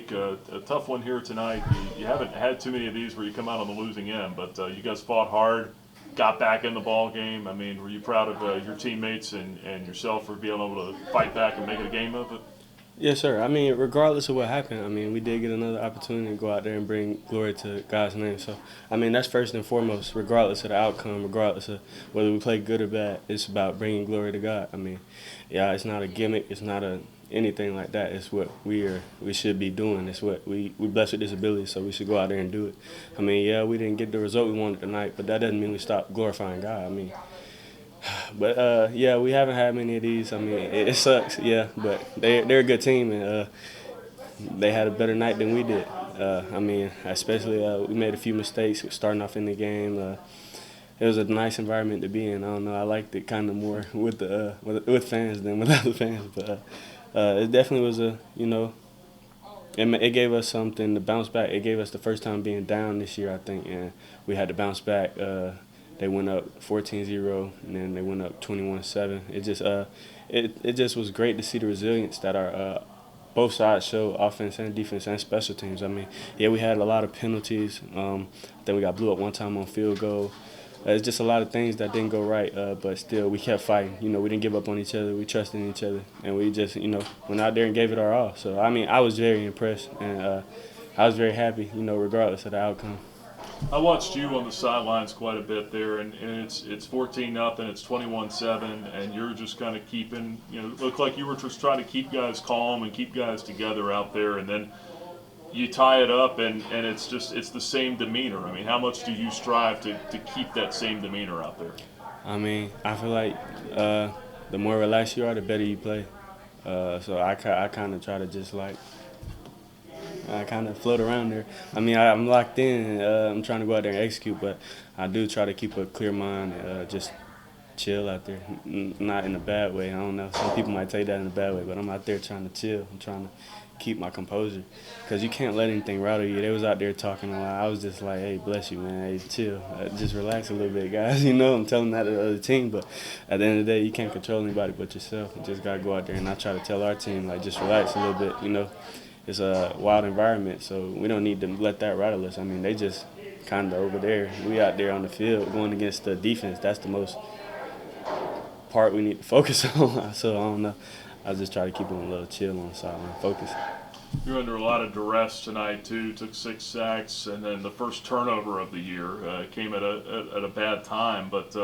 week. A tough one here tonight. You haven't had too many of these where you come out on the losing end, but you guys fought hard, got back in the ball game. I mean, were you proud of your teammates and yourself for being able to fight back and make it a game of it? Yes, sir. I mean, regardless of what happened, I mean, we did get another opportunity to go out there and bring glory to God's name. So, I mean, that's first and foremost, regardless of the outcome, regardless of whether we play good or bad. It's about bringing glory to God. I mean, yeah, it's not a gimmick. It's not a anything like that. It's what we should be doing. It's what we blessed with this ability, so we should go out there and do it. I mean, yeah, we didn't get the result we wanted tonight, but that doesn't mean we stop glorifying God. I mean, but yeah, we haven't had many of these. I mean, it sucks, yeah, but they're a good team, and they had a better night than we did. I mean, especially we made a few mistakes starting off in the game. It was a nice environment to be in. I don't know, I liked it kind of more with fans than without the fans, but it definitely was it gave us something to bounce back. It gave us the first time being down this year, I think, and we had to bounce back. They went up 14-0, and then they went up 21-7. It just was great to see the resilience that our both sides show, offense and defense and special teams. I mean, yeah, we had a lot of penalties. I think we got blew up one time on field goal. It's just a lot of things that didn't go right, but still we kept fighting. You know, we didn't give up on each other. We trusted in each other, and we just, went out there and gave it our all. So, I mean, I was very impressed, and I was very happy, regardless of the outcome. I watched you on the sidelines quite a bit there, and it's 14-0, it's 21-7, and you're just kind of keeping, it looked like you were just trying to keep guys calm and keep guys together out there, and then you tie it up, and it's the same demeanor. I mean, how much do you strive to keep that same demeanor out there? I mean, I feel like the more relaxed you are, the better you play. So I kind of try to just like I kind of float around there. I mean, I'm locked in. I'm trying to go out there and execute, but I do try to keep a clear mind and just chill out there. Not in a bad way. I don't know. Some people might take that in a bad way, but I'm out there trying to chill. I'm trying to keep my composure because you can't let anything rattle you. They was out there talking a lot. I was just like, hey, bless you, man. Hey, chill. Just relax a little bit, guys. I'm telling that to the other team, but at the end of the day, you can't control anybody but yourself. You just got to go out there, and I try to tell our team, like, just relax a little bit. It's a wild environment, so we don't need to let that rattle us. I mean, they just kind of over there. We out there on the field going against the defense. That's the most part we need to focus on. So I don't know. I just try to keep them a little chill on the sideline, focus. You're under a lot of duress tonight too. Took 6 sacks, and then the first turnover of the year came at a bad time. But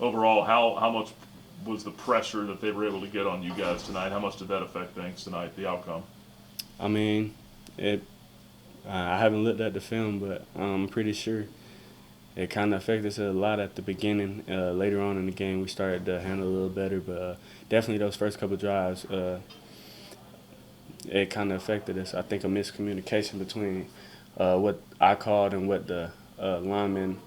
overall, how much was the pressure that they were able to get on you guys tonight? How much did that affect things tonight? The outcome. I mean, I haven't looked at the film, but I'm pretty sure it kind of affected us a lot at the beginning. Later on in the game, we started to handle a little better, but definitely those first couple of drives, it kind of affected us. I think a miscommunication between what I called and what the linemen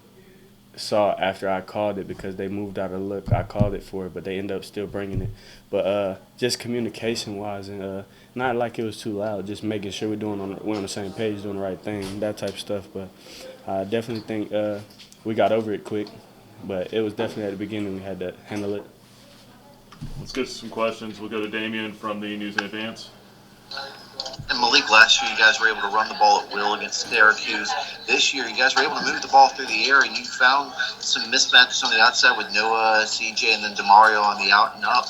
saw after I called it, because they moved out of look. I called it for it, but they ended up still bringing it. But just communication-wise, and not like it was too loud, just making sure we're on the same page, doing the right thing, that type of stuff. But I definitely think we got over it quick, but it was definitely at the beginning we had to handle it. Let's get to some questions. We'll go to Damien from the News in Advance. And Malik, last year you guys were able to run the ball at will against Syracuse. This year you guys were able to move the ball through the air, and you found some mismatches on the outside with Noah, CJ, and then DeMario on the out and up.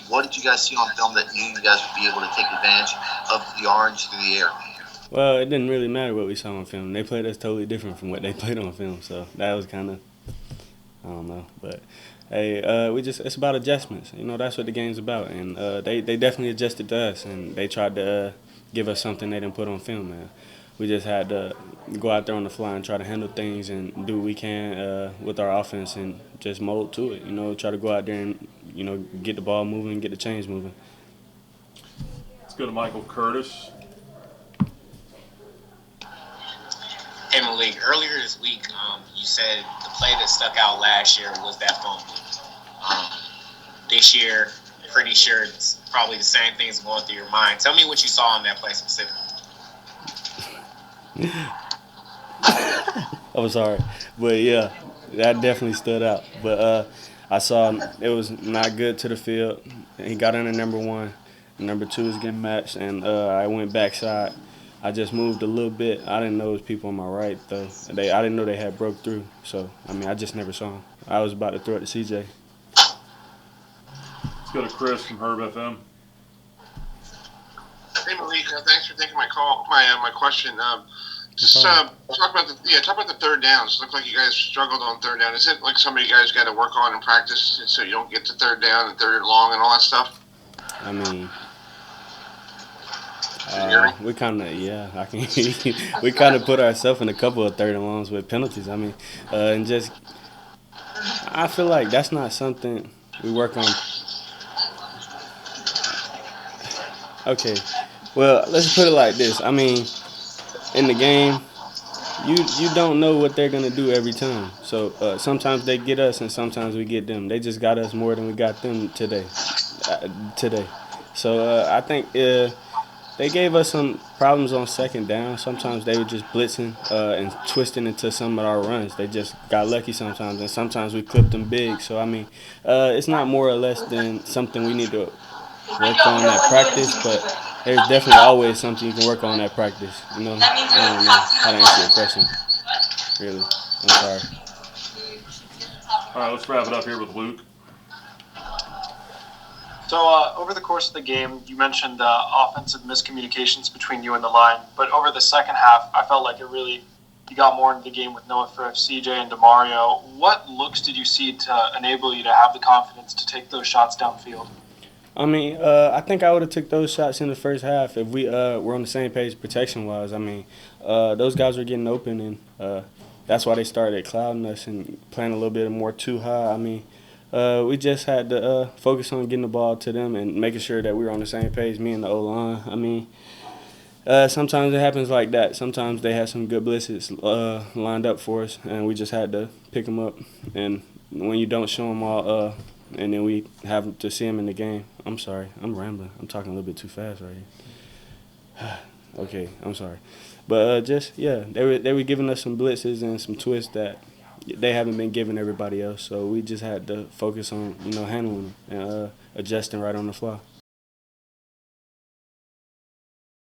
What did you guys see on film that knew you guys would be able to take advantage of the orange through the air? Well, it didn't really matter what we saw on film. They played us totally different from what they played on film, so that was kind of, I don't know. But, hey, it's about adjustments. That's what the game's about. And they definitely adjusted to us, and they tried to give us something they didn't put on film, man. We just had to go out there on the fly and try to handle things and do what we can with our offense and just mold to it. Try to go out there and, get the ball moving, get the chains moving. Let's go to Michael Curtis. Hey, Malik, earlier this week, you said the play that stuck out last year was that fumble. This year, pretty sure it's probably the same things going through your mind. Tell me what you saw on that play specifically. I'm sorry, but yeah, that definitely stood out. But I saw it was not good to the field. He got into number 1. Number 2 is getting matched, and I went backside. I just moved a little bit. I didn't know it was people on my right though. I didn't know they had broke through. So I mean, I just never saw them. I was about to throw it to CJ. Let's go to Chris from Herb FM. Hey Malik, thanks for taking my call. My question. Talk about the third downs. Looked like you guys struggled on third down. Is it like somebody you guys got to work on in practice so you don't get to third down and third and long and all that stuff? I mean, we kind of I can. We kind of put ourselves in a couple of third and longs with penalties. I mean, and just I feel like that's not something we work on. Okay, well, let's put it like this. I mean, in the game, you don't know what they're gonna do every time. So sometimes they get us, and sometimes we get them. They just got us more than we got them today. So I think they gave us some problems on second down. Sometimes they were just blitzing and twisting into some of our runs. They just got lucky sometimes, and sometimes we clipped them big. So I mean, it's not more or less than something we need to work on at practice, but there's definitely always something you can work on at practice. You know, I don't know how to answer your question. Really, I'm sorry. All right, let's wrap it up here with Luke. So over the course of the game, you mentioned offensive miscommunications between you and the line, but over the second half, I felt like you got more into the game with Noah Thrift, CJ, and Demario. What looks did you see to enable you to have the confidence to take those shots downfield? I mean, I think I would have took those shots in the first half if we were on the same page protection-wise. I mean, those guys were getting open, and that's why they started clouding us and playing a little bit more too high. I mean, we just had to focus on getting the ball to them and making sure that we were on the same page, me and the O-line. I mean, sometimes it happens like that. Sometimes they had some good blitzes lined up for us, and we just had to pick them up. And when you don't show them all and then we have to see them in the game. I'm sorry. I'm rambling. I'm talking a little bit too fast right here. Okay, I'm sorry. But they were giving us some blitzes and some twists that they haven't been giving everybody else. So we just had to focus on, handling them and adjusting right on the fly.